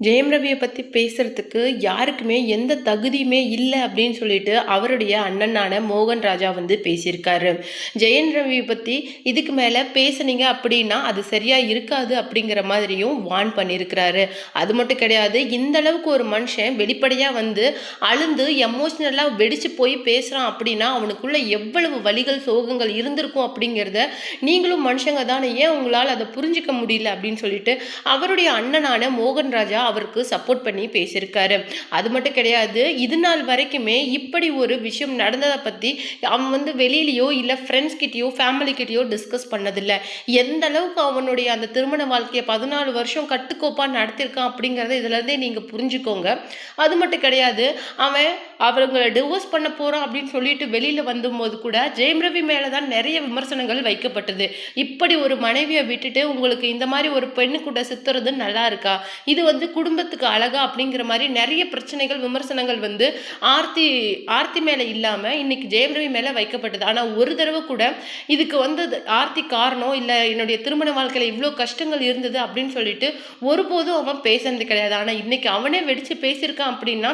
ஜெயம் ரவியை பற்றி பேசுறதுக்கு யாருக்குமே எந்த தகுதியுமே இல்லை அப்படின்னு சொல்லிட்டு அவருடைய அண்ணனான மோகன் ராஜா வந்து பேசியிருக்காரு. ஜெயம் ரவியை பற்றி இதுக்கு மேலே பேசுனீங்க அப்படின்னா அது சரியாக இருக்காது அப்படிங்கிற மாதிரியும் வார்ன் பண்ணியிருக்கிறாரு. அது மட்டும் கிடையாது, இந்த அளவுக்கு ஒரு மனுஷன் வெளிப்படையாக வந்து அழுந்து எமோஷ்னலாக வெடிச்சு போய் பேசுகிறான் அப்படின்னா அவனுக்குள்ள எவ்வளவு வலிகள் சோகங்கள் இருந்திருக்கும் அப்படிங்கிறத நீங்களும் மனுஷங்க தானே, ஏன் உங்களால் அதை புரிஞ்சிக்க முடியல அப்படின்னு சொல்லிட்டு அவருடைய அண்ணனான மோகன் ராஜா அவருக்கு சப்போர்ட் பண்ணி பேசியிருக்காரு. அது மட்டும் கிடையாது, இது நாள் வரைக்குமே இப்படி ஒரு விஷயம் நடந்ததை பற்றி அவன் வந்து வெளியிலையோ இல்லை ஃப்ரெண்ட்ஸ் கிட்டேயோ ஃபேமிலி கிட்டேயோ டிஸ்கஸ் பண்ணதில்லை. எந்த அளவுக்கு அவனுடைய அந்த திருமண வாழ்க்கையை 14 வருஷம் கட்டுக்கோப்பாக நடத்தியிருக்கான் அப்படிங்கிறத இதுலேருந்தே நீங்கள் புரிஞ்சுக்கோங்க. அது மட்டும் கிடையாது, அவங்களை டிவோர்ஸ் பண்ண போகிறான் அப்படின்னு சொல்லிட்டு வெளியில் வந்தபோது கூட ஜெயம் ரவி மேலே தான் நிறைய விமர்சனங்கள் வைக்கப்பட்டது. இப்படி ஒரு மனைவியை விட்டுட்டு உங்களுக்கு இந்த மாதிரி ஒரு பெண்ணு கூட சுத்துறது நல்லா இருக்கா, இது வந்து குடும்பத்துக்கு அழகா அப்படிங்கிற மாதிரி நிறைய பிரச்சனைகள் விமர்சனங்கள் வந்து ஆர்த்தி மேலே இல்லாமல் இன்னைக்கு ஜெயம் ரவி மேலே வைக்கப்பட்டது. ஆனால் ஒரு தடவை கூட இதுக்கு வந்து ஆர்த்தி காரணம் இல்லை, என்னுடைய திருமண வாழ்க்கையில் இவ்வளோ கஷ்டங்கள் இருந்தது அப்படின்னு சொல்லிட்டு ஒருபோதும் அவன் பேசுறது கிடையாது. ஆனால் இன்னைக்கு அவனே வெடிச்சு பேசியிருக்கான் அப்படின்னா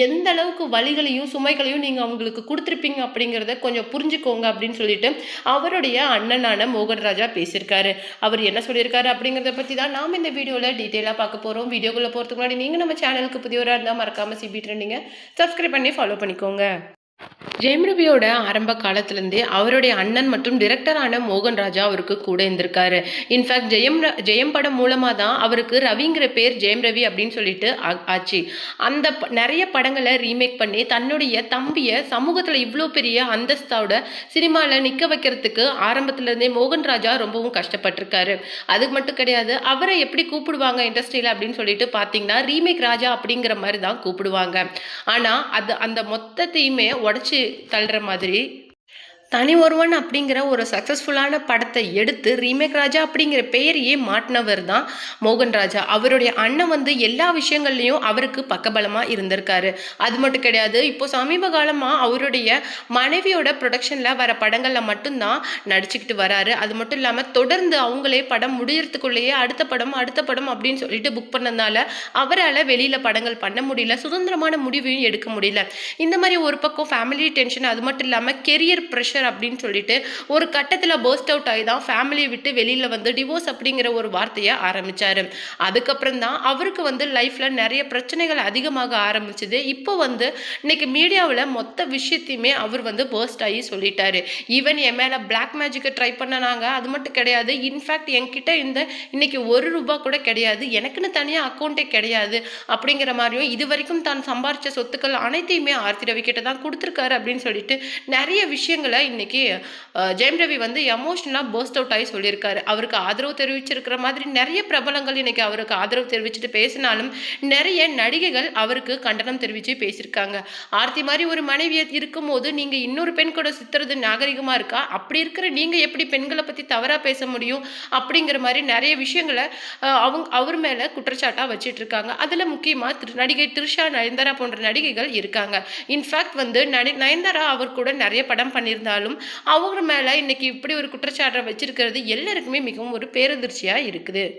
எந்த அளவுக்கு வலிகளையும் சுமைகளையும் நீங்கள் அவங்களுக்கு கொடுத்துருப்பீங்க அப்படிங்கிறத கொஞ்சம் புரிஞ்சுக்கோங்க அப்படின்னு சொல்லிட்டு அவருடைய அண்ணனான மோகன் ராஜா பேசியிருக்காரு. அவர் என்ன சொல்லியிருக்காரு அப்படிங்கிறத பற்றி தான் நாம் இந்த வீடியோவில் டீட்டெயிலாக பார்க்க போகிறோம். வீடியோக்குள்ளே போகிறதுக்கு முன்னாடி நீங்கள் நம்ம சேனலுக்கு புதியவராக இருந்தால் மறக்காமல் சிபி ட்ரெண்டிங்கை சப்ஸ்கிரைப் பண்ணி ஃபாலோ பண்ணிக்கோங்க. ஜெயம் ரவியோட ஆரம்ப காலத்திலேருந்தே அவருடைய அண்ணன் மற்றும் டிரெக்டரான மோகன் ராஜா அவருக்கு கூட இருந்திருக்காரு. இன்ஃபேக்ட் ஜெயம் படம் மூலமாக தான் அவருக்கு ரவிங்கிற பேர் ஜெயம் ரவி அப்படின்னு சொல்லிட்டு ஆச்சு. அந்த நிறைய படங்களை ரீமேக் பண்ணி தன்னுடைய தம்பியை சமூகத்தில் இவ்வளோ பெரிய அந்தஸ்தோட சினிமாவில் நிற்க வைக்கிறதுக்கு ஆரம்பத்திலேருந்தே மோகன் ராஜா ரொம்பவும் கஷ்டப்பட்டிருக்காரு. அதுக்கு மட்டும் கிடையாது, அவரை எப்படி கூப்பிடுவாங்க இண்டஸ்ட்ரியில் அப்படின்னு சொல்லிட்டு பார்த்தீங்கன்னா ரீமேக் ராஜா அப்படிங்கிற மாதிரி தான் கூப்பிடுவாங்க. ஆனால் அந்த மொத்தத்தையுமே உடச்சி தள்ளுற மாதிரி தனி ஒருவன் அப்படிங்கிற ஒரு சக்ஸஸ்ஃபுல்லான படத்தை எடுத்து ரீமேக் ராஜா அப்படிங்கிற பெயரையே மாட்டினவர் தான் மோகன் ராஜா. அவருடைய அண்ணன் வந்து எல்லா விஷயங்கள்லையும் அவருக்கு பக்கபலமாக இருந்திருக்காரு. அது மட்டும் கிடையாது, இப்போ சமீப காலமாக அவருடைய மனைவியோட ப்ரொடக்ஷனில் வர படங்களில் மட்டும்தான் நடிச்சுக்கிட்டு வராரு. அது மட்டும் இல்லாமல் தொடர்ந்து அவங்களே படம் முடியறதுக்குள்ளேயே அடுத்த படம் அப்படின்னு சொல்லிட்டு புக் பண்ணதுனால அவரால் வெளியில் படங்கள் பண்ண முடியல, சுதந்திரமான முடிவையும் எடுக்க முடியல. இந்த மாதிரி ஒரு பக்கம் ஃபேமிலி டென்ஷன், அது மட்டும் இல்லாமல் கெரியர் ப்ரெஷர் அப்படின்னு சொல்லிட்டு ஒரு கட்டத்தில் பர்ஸ்ட் அவுட் ஆகி தான் ஃபேமிலியை விட்டு வெளியில் வந்து டிவோர்ஸ் அப்படிங்கிற ஒரு வார்த்தையை ஆரம்பித்தார். அதுக்கப்புறம் தான் அவருக்கு வந்து லைஃப்பில் நிறைய பிரச்சனைகள் அதிகமாக ஆரம்பிச்சுது. இப்போ வந்து இன்னைக்கு மீடியாவில் மொத்த விஷயத்தையுமே அவர் வந்து பர்ஸ்ட் ஆகி சொல்லிட்டாரு. ஈவன் என் மேலே பிளாக் மேஜிக்கை ட்ரை பண்ணனாங்க, அது மட்டும் கிடையாது, இன்ஃபேக்ட் என்கிட்ட இன்னைக்கு ₹1 கூட கிடையாது, எனக்குன்னு தனியாக அக்கௌண்ட்டே கிடையாது அப்படிங்கிற மாதிரியும் இது வரைக்கும் தான் சம்பாரித்த சொத்துக்கள் அனைத்தையுமே ஆர்த்தி ரவி கிட்ட தான் கொடுத்துருக்காரு அப்படின்னு சொல்லிட்டு நிறைய விஷயங்களை இன்னைக்கு ஜெயம் ரவி வந்து எமோஷனலாக பர்ஸ்ட் அவுட் ஆகி சொல்லியிருக்காரு. அவருக்கு ஆதரவு தெரிவிச்சிருக்கிற மாதிரி நிறைய பிரபலங்கள் இன்னைக்கு அவருக்கு ஆதரவு தெரிவிச்சுட்டு பேசினாலும் நிறைய நடிகைகள் அவருக்கு கண்டனம் தெரிவித்து பேசியிருக்காங்க. ஆர்த்தி மாதிரி ஒரு மனைவியை இருக்கும்போது நீங்கள் இன்னொரு பெண் கூட சுத்துறது நாகரிகமாக இருக்கா, அப்படி இருக்கிற நீங்கள் எப்படி பெண்களை பற்றி தவறாக பேச முடியும் அப்படிங்கிற மாதிரி நிறைய விஷயங்களை அவர் மேலே குற்றச்சாட்டாக வச்சிட்டு இருக்காங்க. அதில் முக்கியமாக நடிகை த்ரிஷா, நயன்தாரா போன்ற நடிகைகள் இருக்காங்க. இன்ஃபேக்ட் வந்து நயன்தாரா அவர் கூட நிறைய படம் பண்ணியிருந்தாலும் அவங்க மேலே இன்னைக்கு இப்படி ஒரு குற்றச்சாட்டை வச்சிருக்கிறது எல்லாருக்குமே மிகவும் ஒரு பேரதிர்ச்சியாக இருக்குது.